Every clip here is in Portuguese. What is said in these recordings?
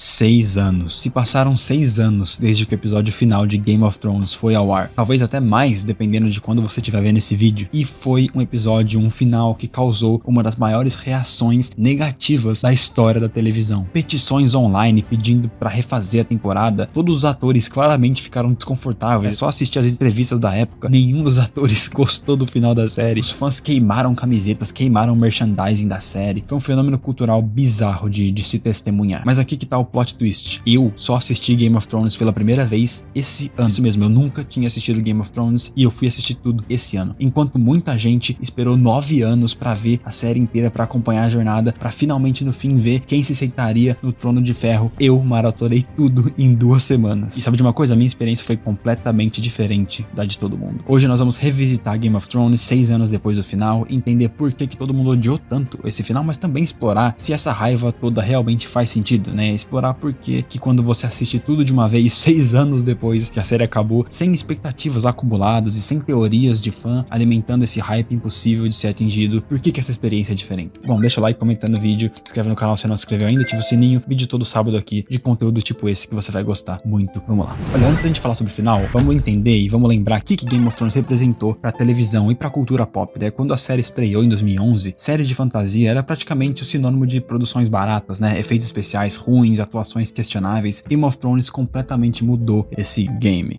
6 anos. Se passaram 6 anos desde que o episódio final de Game of Thrones foi ao ar. Talvez até mais, dependendo de quando você estiver vendo esse vídeo. E foi um episódio, um final que causou uma das maiores reações negativas da história da televisão. Petições online pedindo pra refazer a temporada. Todos os atores claramente ficaram desconfortáveis. É só assistir as entrevistas da época. Nenhum dos atores gostou do final da série. Os fãs queimaram camisetas, queimaram merchandising da série. Foi um fenômeno cultural bizarro de se testemunhar. Mas aqui que tá o plot twist. Eu só assisti Game of Thrones pela primeira vez esse ano. Isso mesmo, eu nunca tinha assistido Game of Thrones e eu fui assistir tudo esse ano. Enquanto muita gente esperou 9 anos pra ver a série inteira, pra acompanhar a jornada, pra finalmente no fim ver quem se sentaria no Trono de Ferro, eu maratonei tudo em 2 semanas. E sabe de uma coisa? A minha experiência foi completamente diferente da de todo mundo. Hoje nós vamos revisitar Game of Thrones 6 anos depois do final, entender por que todo mundo odiou tanto esse final, mas também explorar se essa raiva toda realmente faz sentido, né? Explorar por que quando você assiste tudo de uma vez, 6 anos depois que a série acabou, sem expectativas acumuladas e sem teorias de fã alimentando esse hype impossível de ser atingido, por que essa experiência é diferente? Bom, deixa o like, comenta no vídeo, se inscreve no canal se não se inscreveu ainda, ativa o sininho, vídeo todo sábado aqui de conteúdo tipo esse que você vai gostar muito. Vamos lá. Olha, antes da gente falar sobre o final, vamos entender e vamos lembrar o que Game of Thrones representou pra televisão e pra cultura pop, né? Quando a série estreou em 2011, série de fantasia era praticamente o sinônimo de produções baratas, né? Efeitos especiais ruins, atuações questionáveis. Game of Thrones completamente mudou esse game.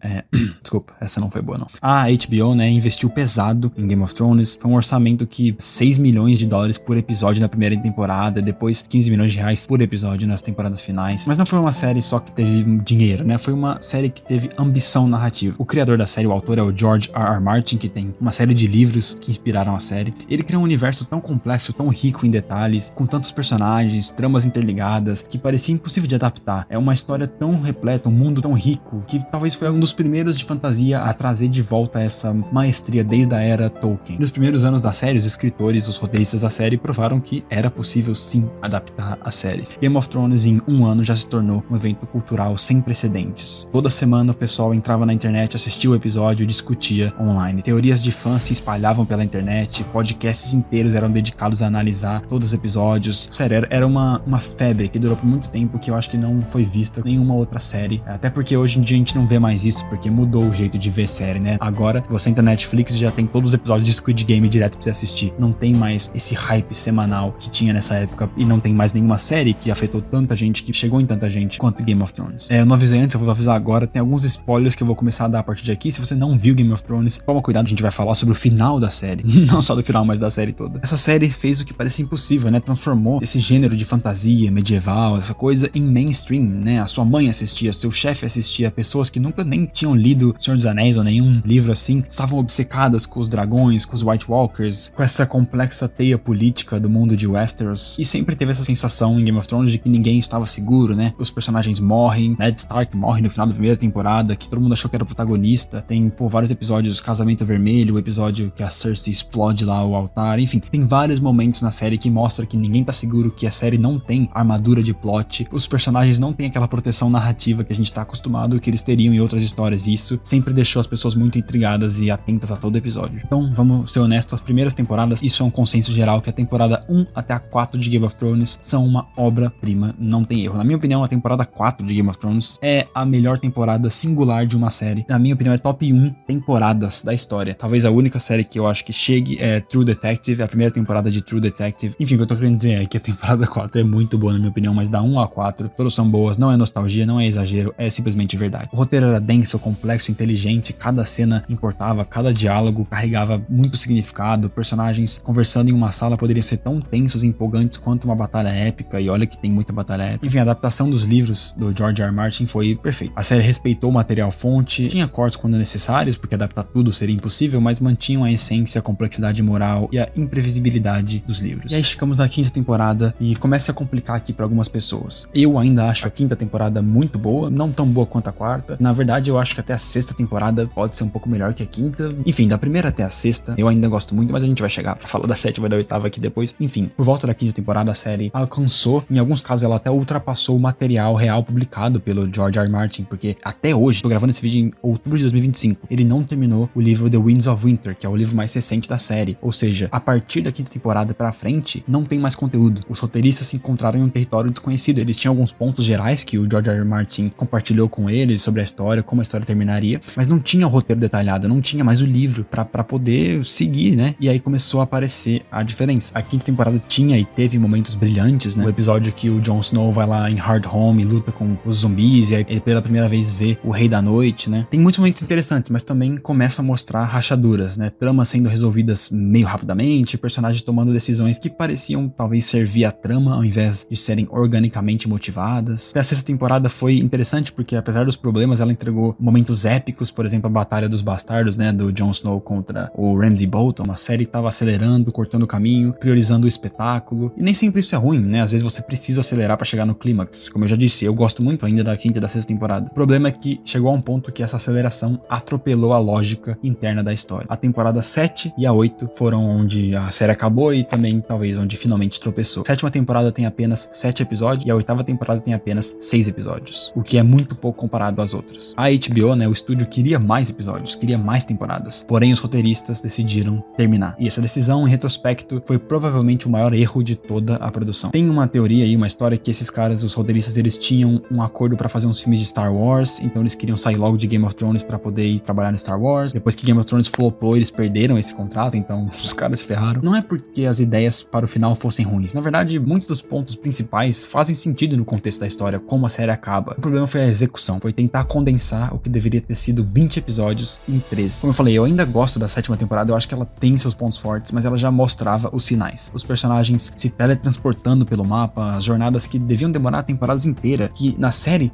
Desculpa, essa não foi boa não. A HBO, né, investiu pesado em Game of Thrones. Foi um orçamento que 6 milhões de dólares por episódio na primeira temporada, depois 15 milhões de reais por episódio nas temporadas finais. Mas não foi uma série só que teve dinheiro, né? Foi uma série que teve ambição narrativa. O criador da série, o autor, é o George R. R. Martin, que tem uma série de livros que inspiraram a série. Ele criou um universo tão complexo, tão rico em detalhes, com tantos personagens, tramas interligadas, que parecia impossível de adaptar. É uma história tão repleta, um mundo tão rico, que talvez foi um dos primeiros de fantasia a trazer de volta essa maestria desde a era Tolkien. Nos primeiros anos da série, os escritores, os roteiristas da série provaram que era possível sim adaptar a série. Game of Thrones em 1 ano já se tornou um evento cultural sem precedentes. Toda semana o pessoal entrava na internet, assistia o episódio e discutia online. Teorias de fãs se espalhavam pela internet, podcasts inteiros eram dedicados a analisar todos os episódios. Sério, era uma febre que durou por muito tempo, que eu acho que não foi vista em nenhuma outra série. Até porque hoje em dia a gente não vê mais isso, porque mudou o jeito de ver série, né? Agora você entra na Netflix e já tem todos os episódios de Squid Game direto pra você assistir. Não tem mais esse hype semanal que tinha nessa época, e não tem mais nenhuma série que afetou tanta gente, que chegou em tanta gente quanto Game of Thrones. Eu não avisei antes, eu vou avisar agora. Tem alguns spoilers que eu vou começar a dar a partir de aqui. Se você não viu Game of Thrones, toma cuidado, a gente vai falar sobre o final da série. Não só do final, mas da série toda. Essa série fez o que parecia impossível, né? Transformou esse gênero de fantasia medieval, essa coisa, em mainstream, né? A sua mãe assistia, seu chefe assistia, pessoas que nunca nem tinham lido Senhor dos Anéis ou nenhum livro assim, estavam obcecadas com os dragões, com os White Walkers, com essa complexa teia política do mundo de Westeros. E sempre teve essa sensação em Game of Thrones de que ninguém estava seguro, né? Os personagens morrem, Ned Stark morre no final da primeira temporada, que todo mundo achou que era o protagonista. Tem, vários episódios, Casamento Vermelho, o episódio que a Cersei explode lá o altar, enfim, tem vários momentos na série que mostra que ninguém tá seguro, que a série não tem armadura de plot, os personagens não têm aquela proteção narrativa que a gente tá acostumado que eles teriam em outras histórias, e isso sempre deixou as pessoas muito intrigadas e atentas a todo episódio. Então, vamos ser honestos, as primeiras temporadas, isso é um consenso geral, que a temporada 1 até a 4 de Game of Thrones são uma obra-prima, não tem erro. Na minha opinião, a temporada 4 de Game of Thrones é a melhor temporada singular de uma série. Na minha opinião, é top 1 temporadas da história. Talvez a única série que eu acho que chegue é True Detective, a primeira temporada de True Detective. Enfim, o que eu tô querendo dizer é que a temporada 4 é muito boa, na minha opinião, mas da 1 a 4, todas são boas, não é nostalgia, não é exagero, é simplesmente verdade. O roteiro era denso, complexo, inteligente, cada cena importava, cada diálogo carregava muito significado, personagens conversando em uma sala poderiam ser tão tensos e empolgantes quanto uma batalha épica, e olha que tem muita batalha épica. Enfim, a adaptação dos livros do George R. R. Martin foi perfeita. A série respeitou o material fonte, tinha cortes quando necessários, porque adaptar tudo seria impossível, mas mantinham a essência, a complexidade moral e a imprevisibilidade dos livros. E aí chegamos na 5ª temporada e começa a complicar aqui para algumas pessoas. Eu ainda acho a 5ª temporada muito boa, não tão boa quanto a 4ª. Na verdade, eu acho que até a 6ª temporada pode ser um pouco melhor que a 5ª. Enfim, da primeira até a 6ª, eu ainda gosto muito, mas a gente vai chegar pra falar da 7ª e da 8ª aqui depois. Enfim, por volta da 5ª temporada, a série alcançou, em alguns casos ela até ultrapassou o material real publicado pelo George R. R. Martin, porque até hoje, tô gravando esse vídeo em outubro de 2025, ele não terminou o livro The Winds of Winter, que é o livro mais recente da série. Ou seja, a partir da 5ª temporada pra frente, não tem mais conteúdo. Os roteiristas se encontraram em um território desconhecido. Eles tinham alguns pontos gerais que o George R. R. Martin compartilhou com eles sobre a história, como a história terminaria, mas não tinha o roteiro detalhado, não tinha mais o livro pra poder seguir, né? E aí começou a aparecer a diferença. A quinta temporada tinha e teve momentos brilhantes, né? O episódio que o Jon Snow vai lá em Hardhome e luta com os zumbis, e aí ele pela primeira vez vê o Rei da Noite, né? Tem muitos momentos interessantes, mas também começa a mostrar rachaduras, né? Tramas sendo resolvidas meio rapidamente, personagens tomando decisões que pareciam talvez servir a trama ao invés de serem organicamente motivadas. A sexta temporada foi interessante porque, apesar dos problemas, ela entregou momentos épicos, por exemplo, a Batalha dos Bastardos, né? Do Jon Snow contra o Ramsay Bolton. A série estava acelerando, cortando o caminho, priorizando o espetáculo. E nem sempre isso é ruim, né? Às vezes você precisa acelerar pra chegar no clímax. Como eu já disse, eu gosto muito ainda da quinta e da sexta temporada. O problema é que chegou a um ponto que essa aceleração atropelou a lógica interna da história. A temporada 7 e a 8 foram onde a série acabou e também talvez onde finalmente tropeçou. A sétima temporada tem apenas 7 episódios e a oitava temporada tem apenas 6 episódios, o que é muito pouco comparado às outras. A HBO, né, o estúdio queria mais episódios, queria mais temporadas, porém os roteiristas decidiram terminar. E essa decisão, em retrospecto, foi provavelmente o maior erro de toda a produção. Tem uma teoria aí, uma história que esses caras, os roteiristas, eles tinham um acordo pra fazer uns filmes de Star Wars, então eles queriam sair logo de Game of Thrones pra poder ir trabalhar no Star Wars. Depois que Game of Thrones flopou, eles perderam esse contrato, então os caras se ferraram. Não é porque as ideias para o final fossem ruins. Na verdade, muitos dos pontos principais fazem sentido no contexto da história, como a série acaba. O problema foi a execução, foi tentar condensar o que deveria ter sido 20 episódios em 13. Como eu falei, eu ainda gosto da sétima temporada, eu acho que ela tem seus pontos fortes, mas ela já mostrava os sinais. Os personagens se teletransportando pelo mapa, as jornadas que deviam demorar temporadas inteiras, que na série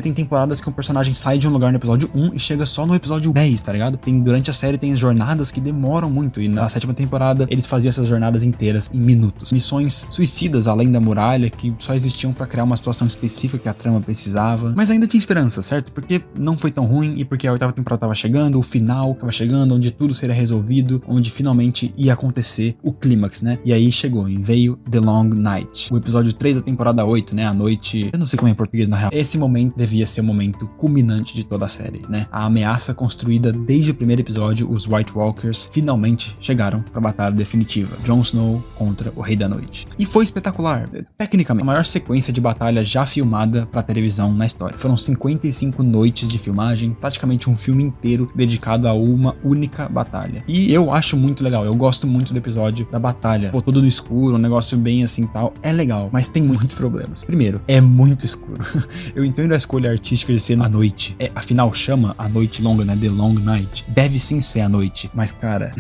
tem temporadas que um personagem sai de um lugar no episódio 1 e chega só no episódio 10, tá ligado? Durante a série tem jornadas que demoram muito, e na sétima temporada eles faziam essas jornadas inteiras em minutos. Missões suicidas além da muralha, que só existiam pra criar uma situação específica que a trama precisava, mas ainda tinha esperança, certo? Porque não foi tão ruim e porque a oitava temporada tava chegando, o final tava chegando, onde tudo seria resolvido, onde finalmente ia acontecer o clímax, né? E aí chegou, e veio The Long Night. O episódio 3 da temporada 8, né? A noite... Eu não sei como é em português, na real. Esse momento devia ser o momento culminante de toda a série, né? A ameaça construída desde o primeiro episódio, os White Walkers finalmente chegaram pra batalha definitiva. Jon Snow contra o Rei da Noite. E foi espetacular. Tecnicamente, a maior sequência de batalha já filmada pra televisão na história. Foram 55 noites de filmagem, praticamente um filme inteiro dedicado a uma única batalha. E eu acho muito legal, eu gosto muito do episódio da batalha. Pô, tudo no escuro, um negócio bem assim tal, é legal, mas tem muitos problemas. Primeiro, é muito escuro. Eu entendo a escolha artística de ser à noite. Afinal, chama a noite longa, né? The Long Night. Deve sim ser à noite, mas cara,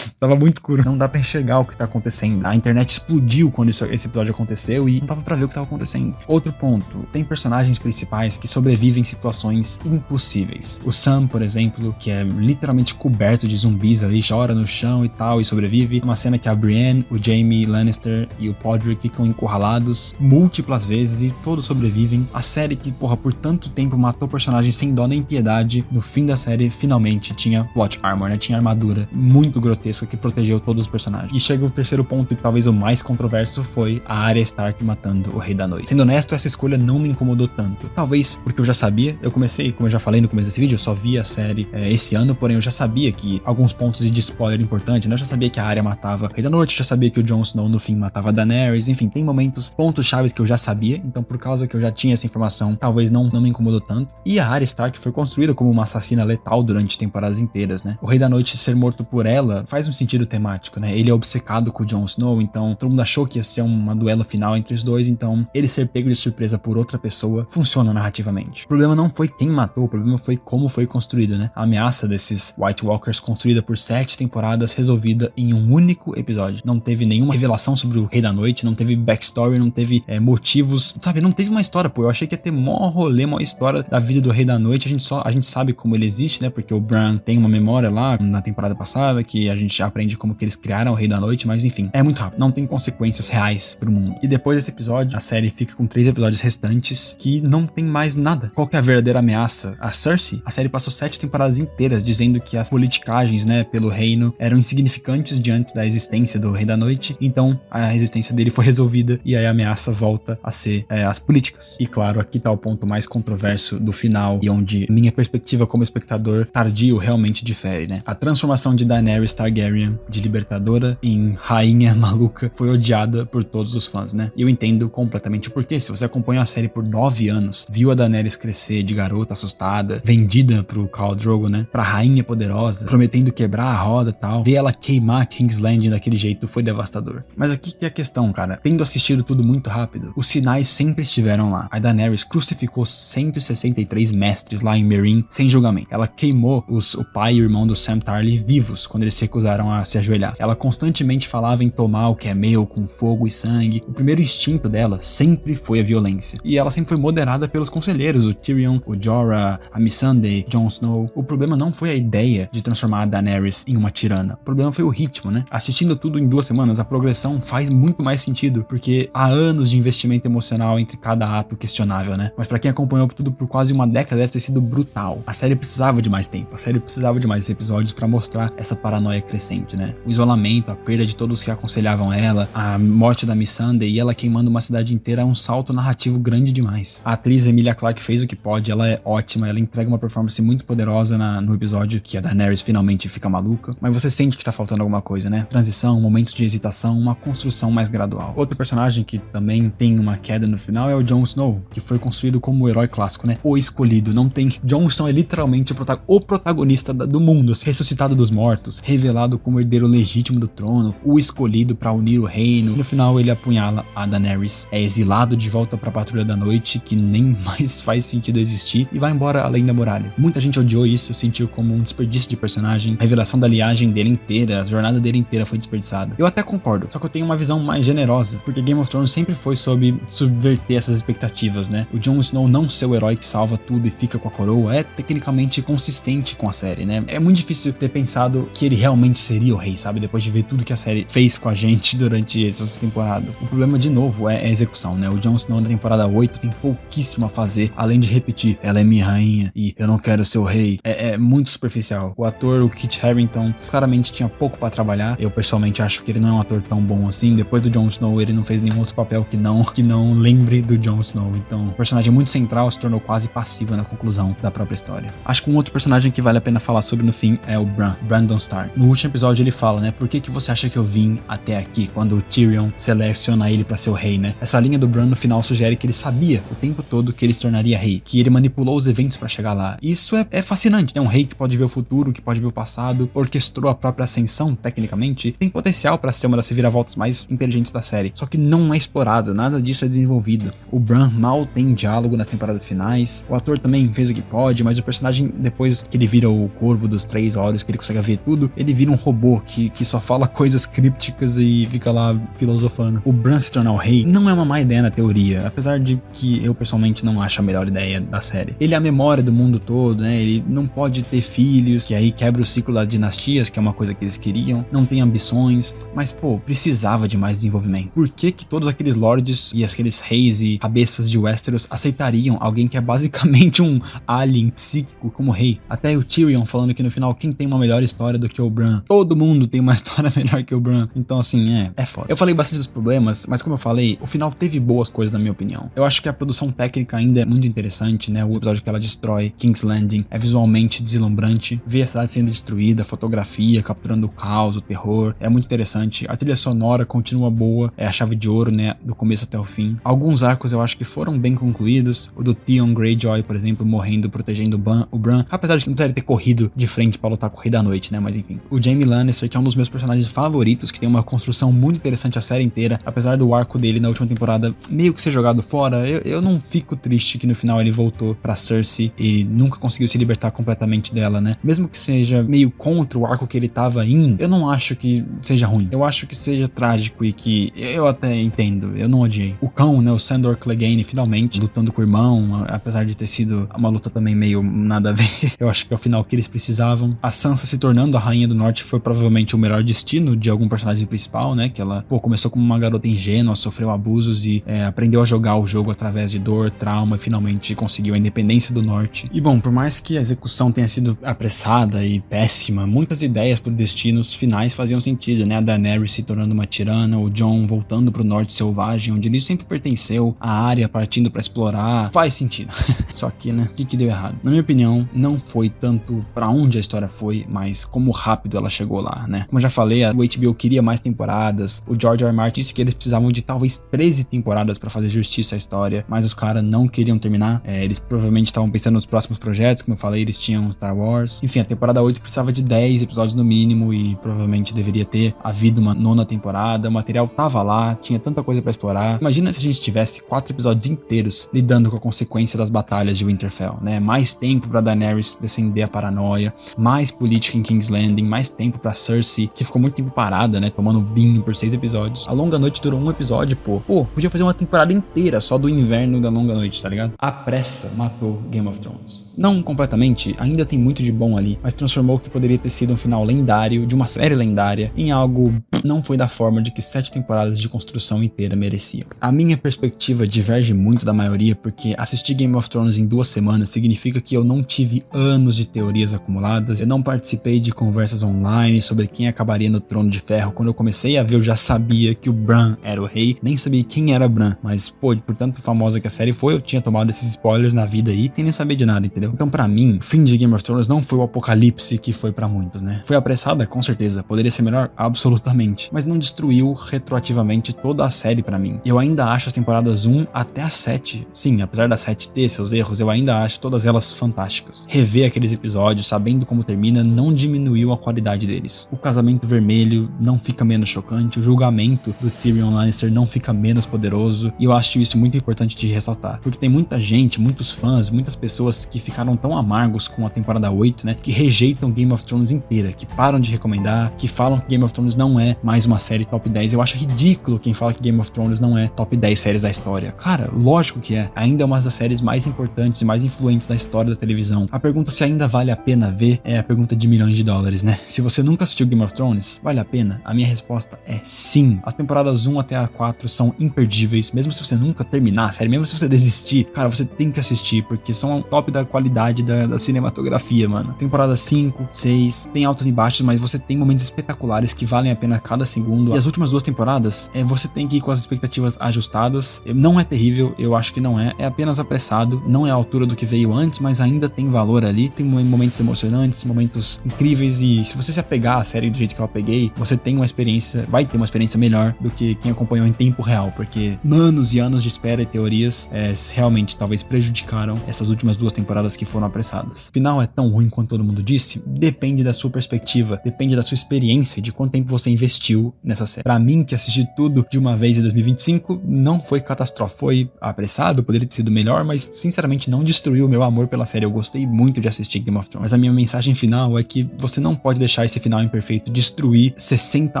tava muito escuro. Não dá pra enxergar o que tá acontecendo. A internet explodiu quando esse episódio aconteceu e não dava pra ver o que tava acontecendo. Outro ponto, tem personagens principais que sobrevivem em situações impossíveis. O Sam, por exemplo, que é literalmente coberto de zumbis ali, chora no chão e tal, e sobrevive. Uma cena que a Brienne, o Jaime Lannister e o Podrick ficam encurralados múltiplas vezes e todos sobrevivem. A série que, porra, por tanto tempo matou personagens sem dó nem piedade, no fim da série, finalmente tinha plot armor, né? Tinha armadura muito grotesca que protegeu todos os personagens. E chega o terceiro ponto, e talvez o mais controverso, foi a Arya Stark matando o Rei da Noite. Sendo honesto, essa escolha não me incomodou tanto. Talvez porque eu já sabia, eu comecei, como eu já falei no começo desse vídeo, eu só vi a série esse ano, porém eu já sabia que alguns pontos de spoiler importante, né? Eu já sabia que a Arya matava o Rei da Noite, já sabia que o Jon Snow no fim matava a Daenerys, enfim, tem momentos, pontos chaves que eu já sabia, então por causa que eu já tinha essa informação, talvez não me incomodou tanto. E a Arya Stark foi construída como uma assassina letal durante temporadas inteiras, né? O Rei da Noite ser morto por ela faz um sentido temático, né? Ele é obcecado com o Jon Snow, então todo mundo achou que ia ser uma duelo final entre os dois, então ele ser pego de surpresa por outra pessoa funciona narrativamente. O problema não foi quem matou, o problema foi como foi construído, né? A ameaça desses White Walkers construída por 7 temporadas, resolvida em um único episódio. Não teve nenhuma revelação sobre o Rei da Noite, não teve backstory, não teve motivos, sabe? Não teve uma história, pô. Eu achei que ia ter mó rolê, mó história da vida do Rei da Noite. A gente sabe como ele existe, né? Porque o Bran tem uma memória lá na temporada passada, que a gente já aprende como que eles criaram o Rei da Noite, mas enfim, é muito rápido, não tem consequências reais pro mundo. E depois desse episódio, a série fica com 3 episódios restantes que não tem mais nada. Qual que é a verdadeira ameaça? A Cersei? A série passou 7 temporadas inteiras dizendo que as politicagens, né, pelo reino eram insignificantes diante da existência do Rei da Noite, então a existência dele foi resolvida e aí a ameaça volta a ser as políticas. E claro, aqui tá o ponto mais controverso do final e onde minha perspectiva como espectador tardio realmente difere, né? A transformação de Daenerys Targaryen de libertadora em rainha maluca foi odiada por todos os fãs, né? E eu entendo completamente tecnicamente, porque se você acompanhou a série por 9 anos, viu a Daenerys crescer de garota assustada, vendida pro Khal Drogo, né, pra rainha poderosa, prometendo quebrar a roda e tal, ver ela queimar King's Landing daquele jeito foi devastador. Mas aqui que é a questão, cara, tendo assistido tudo muito rápido, os sinais sempre estiveram lá. A Daenerys crucificou 163 mestres lá em Meereen sem julgamento. Ela queimou o pai e o irmão do Sam Tarly vivos quando eles se recusaram a se ajoelhar. Ela constantemente falava em tomar o que é meu com fogo e sangue. O primeiro instinto dela sempre foi a violência. E ela sempre foi moderada pelos conselheiros, o Tyrion, o Jorah, a Missandei, Jon Snow. O problema não foi a ideia de transformar a Daenerys em uma tirana. O problema foi o ritmo, né? Assistindo tudo em 2 semanas, a progressão faz muito mais sentido, porque há anos de investimento emocional entre cada ato questionável, né? Mas pra quem acompanhou tudo por quase uma década, deve ter sido brutal. A série precisava de mais tempo, a série precisava de mais episódios pra mostrar essa paranoia crescente, né? O isolamento, a perda de todos que aconselhavam ela, a morte da Missandei e ela queimando uma cidade inteira é um salto narrativo grande demais. A atriz Emilia Clarke fez o que pode, ela é ótima, ela entrega uma performance muito poderosa no episódio que a Daenerys finalmente fica maluca, mas você sente que tá faltando alguma coisa, né? Transição, momentos de hesitação, uma construção mais gradual. Outro personagem que também tem uma queda no final é o Jon Snow, que foi construído como o herói clássico, né? O escolhido, não tem... Jon Snow é literalmente o protagonista do mundo, ressuscitado dos mortos, revelado como herdeiro legítimo do trono, o escolhido pra unir o reino. No final ele apunhala a Daenerys, é exilado de volta pra Patrulha da Noite, que nem mais faz sentido existir, e vai embora além da muralha. Muita gente odiou isso, sentiu como um desperdício de personagem, a revelação da linhagem dele inteira, a jornada dele inteira foi desperdiçada. Eu até concordo, só que eu tenho uma visão mais generosa, porque Game of Thrones sempre foi sobre subverter essas expectativas, né? O Jon Snow não ser o herói que salva tudo e fica com a coroa é tecnicamente consistente com a série, né? É muito difícil ter pensado que ele realmente seria o rei, sabe? Depois de ver tudo que a série fez com a gente durante essas temporadas. O problema, de novo, é a execução, né? O Jon Snow na temporada 8 tem pouquíssimo a fazer, além de repetir, ela é minha rainha e eu não quero ser o rei. É muito superficial. O ator, o Kit Harington, claramente tinha pouco pra trabalhar. Eu, pessoalmente, acho que ele não é um ator tão bom assim. Depois do Jon Snow, ele não fez nenhum outro papel que não lembre do Jon Snow. Então, o personagem muito central se tornou quase passivo na conclusão da própria história. Acho que um outro personagem que vale a pena falar sobre no fim é o Brandon Stark. No último episódio ele fala, né? Por que você acha que eu vim até aqui quando o Tyrion seleciona ele pra ser o rei, né? Essa linha do Bran no final sugere que ele sabia o tempo todo que ele se tornaria rei, que ele manipulou os eventos pra chegar lá. Isso é fascinante, né? Um rei que pode ver o futuro, que pode ver o passado, orquestrou a própria ascensão, tecnicamente, tem potencial pra ser uma das reviravoltas mais inteligentes da série. Só que não é explorado, nada disso é desenvolvido. O Bran mal tem diálogo nas temporadas finais, o ator também fez o que pode, mas o personagem, depois que ele vira o corvo dos 3 olhos, que ele consegue ver tudo, ele vira um robô que só fala coisas crípticas e fica lá filosofando. O Bran se tornar o rei não é uma má ideia na teoria, apesar de que eu pessoalmente não acho a melhor ideia da série. Ele é a memória do mundo todo, né? Ele não pode ter filhos, que aí quebra o ciclo das dinastias, que é uma coisa que eles queriam, não tem ambições, mas pô, precisava de mais desenvolvimento. Por que todos aqueles lords e aqueles reis e cabeças de Westeros aceitariam alguém que é basicamente um alien psíquico como rei? Até o Tyrion falando que no final quem tem uma melhor história do que o Bran? Todo mundo tem uma história melhor que o Bran. Então assim, é foda. Eu falei bastante dos problemas, mas como eu falei, o final teve boas coisas na minha opinião. Eu acho que a produção técnica ainda é muito interessante, né? O episódio que ela destrói King's Landing é visualmente deslumbrante. Ver a cidade sendo destruída, a fotografia, capturando o caos, o terror, é muito interessante. A trilha sonora continua boa, é a chave de ouro, né? Do começo até o fim. Alguns arcos eu acho que foram bem concluídos. O do Theon Greyjoy, por exemplo, morrendo, protegendo o Bran, apesar de que não precisaria ter corrido de frente pra lutar a corrida à noite, né? Mas enfim. O Jaime Lannister, que é um dos meus personagens favoritos, que tem uma construção muito interessante a série inteira, apesar do arco dele na última temporada meio que ser jogado fora, eu não fico triste que no final ele voltou pra Cersei e nunca conseguiu se libertar completamente dela, né? Mesmo que seja meio contra o arco que ele tava indo, eu não acho que seja ruim. Eu acho que seja trágico e que eu até entendo, eu não odiei. O cão, né? O Sandor Clegane, finalmente lutando com o irmão, apesar de ter sido uma luta também meio nada a ver. Eu acho que é o final que eles precisavam. A Sansa se tornando a Rainha do Norte foi provavelmente o melhor destino de algum personagem principal, né? Que ela, começou como uma garota ingênua, sofreu abusos e aprendeu a jogar o jogo através de dor, trauma e finalmente conseguiu a independência do Norte. E bom, por mais que a execução tenha sido apressada e péssima, muitas ideias pro destinos finais faziam sentido, né? A Daenerys se tornando uma tirana, o Jon voltando pro Norte Selvagem, onde ele sempre pertenceu, a Arya partindo pra explorar, faz sentido. Só que, né? O que deu errado? Na minha opinião, não foi tanto pra onde a história foi, mas como rápido ela chegou lá, né? Como eu já falei, o HBO queria mais temporadas, o George R. R. Martin disse que eles precisavam de talvez 13 temporadas temporadas pra fazer justiça à história, mas os caras não queriam terminar. Eles provavelmente estavam pensando nos próximos projetos, como eu falei, eles tinham Star Wars. Enfim, a temporada 8 precisava de 10 episódios no mínimo e provavelmente deveria ter havido uma 9ª temporada. O material tava lá, tinha tanta coisa pra explorar. Imagina se a gente tivesse 4 episódios inteiros lidando com a consequência das batalhas de Winterfell, né? Mais tempo pra Daenerys descender a paranoia, mais política em King's Landing, mais tempo pra Cersei, que ficou muito tempo parada, né? Tomando vinho por 6 episódios. A Longa Noite durou um episódio, pô. Podia fazer uma temporada inteira só do inverno da Longa Noite, tá ligado? A pressa matou Game of Thrones. Não completamente, ainda tem muito de bom ali, mas transformou o que poderia ter sido um final lendário, de uma série lendária, em algo não foi da forma de que 7 temporadas de construção inteira mereciam. A minha perspectiva diverge muito da maioria, porque assistir Game of Thrones em 2 semanas significa que eu não tive anos de teorias acumuladas, eu não participei de conversas online sobre quem acabaria no Trono de Ferro. Quando eu comecei a ver, eu já sabia que o Bran era o rei, nem sabia quem era Bran, mas pô, por tanto famosa que a série foi, eu tinha tomado esses spoilers na vida aí, sem nem saber de nada, entendeu? Então pra mim, o fim de Game of Thrones não foi o apocalipse que foi pra muitos, né? Foi apressada, com certeza, poderia ser melhor, absolutamente, mas não destruiu retroativamente toda a série pra mim. Eu ainda acho as temporadas 1 até a 7, sim, apesar da 7 ter seus erros, eu ainda acho todas elas fantásticas. Rever aqueles episódios, sabendo como termina, não diminuiu a qualidade deles. O casamento vermelho não fica menos chocante, o julgamento do Tyrion Lannister não fica menos poderoso, e eu acho isso muito importante de ressaltar, porque tem muita gente, muitos fãs, muitas pessoas que ficaram tão amargos com a temporada 8, né, que rejeitam Game of Thrones inteira, que param de recomendar, que falam que Game of Thrones não é mais uma série top 10. Eu acho ridículo quem fala que Game of Thrones não é top 10 séries da história. Cara, lógico que é. Ainda é uma das séries mais importantes e mais influentes da história da televisão. A pergunta se ainda vale a pena ver é a pergunta de milhões de dólares, né? Se você nunca assistiu Game of Thrones, vale a pena? A minha resposta é sim. As temporadas 1 até a 4 são imperdíveis, mesmo se você nunca terminar a série, mesmo se você desistir, cara, você tem que assistir, porque são top da qualidade da cinematografia, mano. Temporada 5, 6, tem altos e baixos, mas você tem momentos espetaculares que valem a pena cada segundo. E as últimas 2 temporadas, você tem que ir com as expectativas ajustadas. Não é terrível, eu acho que não é apenas apressado, não é a altura do que veio antes, mas ainda tem valor ali, tem momentos emocionantes, momentos incríveis, e se você se apegar à série do jeito que eu apeguei, você tem uma experiência, vai ter uma experiência melhor do que quem acompanhou em tempo real, porque anos e anos de espera e teorias realmente talvez prejudicaram essas últimas 2 temporadas que foram apressadas. O final é tão ruim quanto todo mundo disse? Depende da sua perspectiva, depende da sua experiência, de quanto tempo você investiu nessa série. Pra mim, que assisti tudo de uma vez em 2025, não foi catastrófico, foi apressado, poderia ter sido melhor, mas sinceramente não destruiu o meu amor pela série. Eu gostei muito de assistir Game of Thrones, mas a minha mensagem final é que você não pode deixar esse final imperfeito destruir 60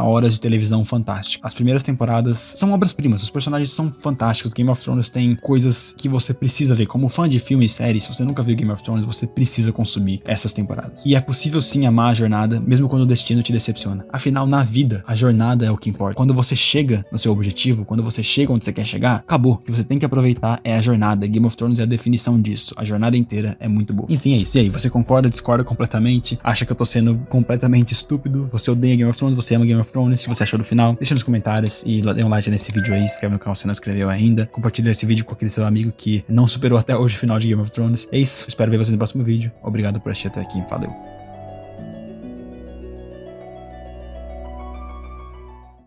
horas de televisão fantástica. As primeiras temporadas são obras-primas, os personagens são fantásticos, Game of Thrones tem coisas que você precisa ver. Como fã de filme e série, se você nunca viu Game of Thrones, você precisa consumir essas temporadas. E é possível sim amar a jornada, mesmo quando o destino te decepciona. Afinal, na vida, a jornada é o que importa. Quando você chega no seu objetivo, quando você chega onde você quer chegar, acabou. O que você tem que aproveitar é a jornada. Game of Thrones é a definição disso. A jornada inteira é muito boa. Enfim, é isso. E aí, você concorda, discorda completamente? Acha que eu tô sendo completamente estúpido? Você odeia Game of Thrones? Você ama Game of Thrones? O que você achou do final? Deixa nos comentários e dê um like nesse vídeo aí, se inscreve no canal se não inscreveu ainda. Compartilha esse vídeo com aquele seu amigo que não superou até hoje o final de Game of Thrones. É isso. Espero ver vocês no próximo vídeo. Obrigado por assistir até aqui. Valeu.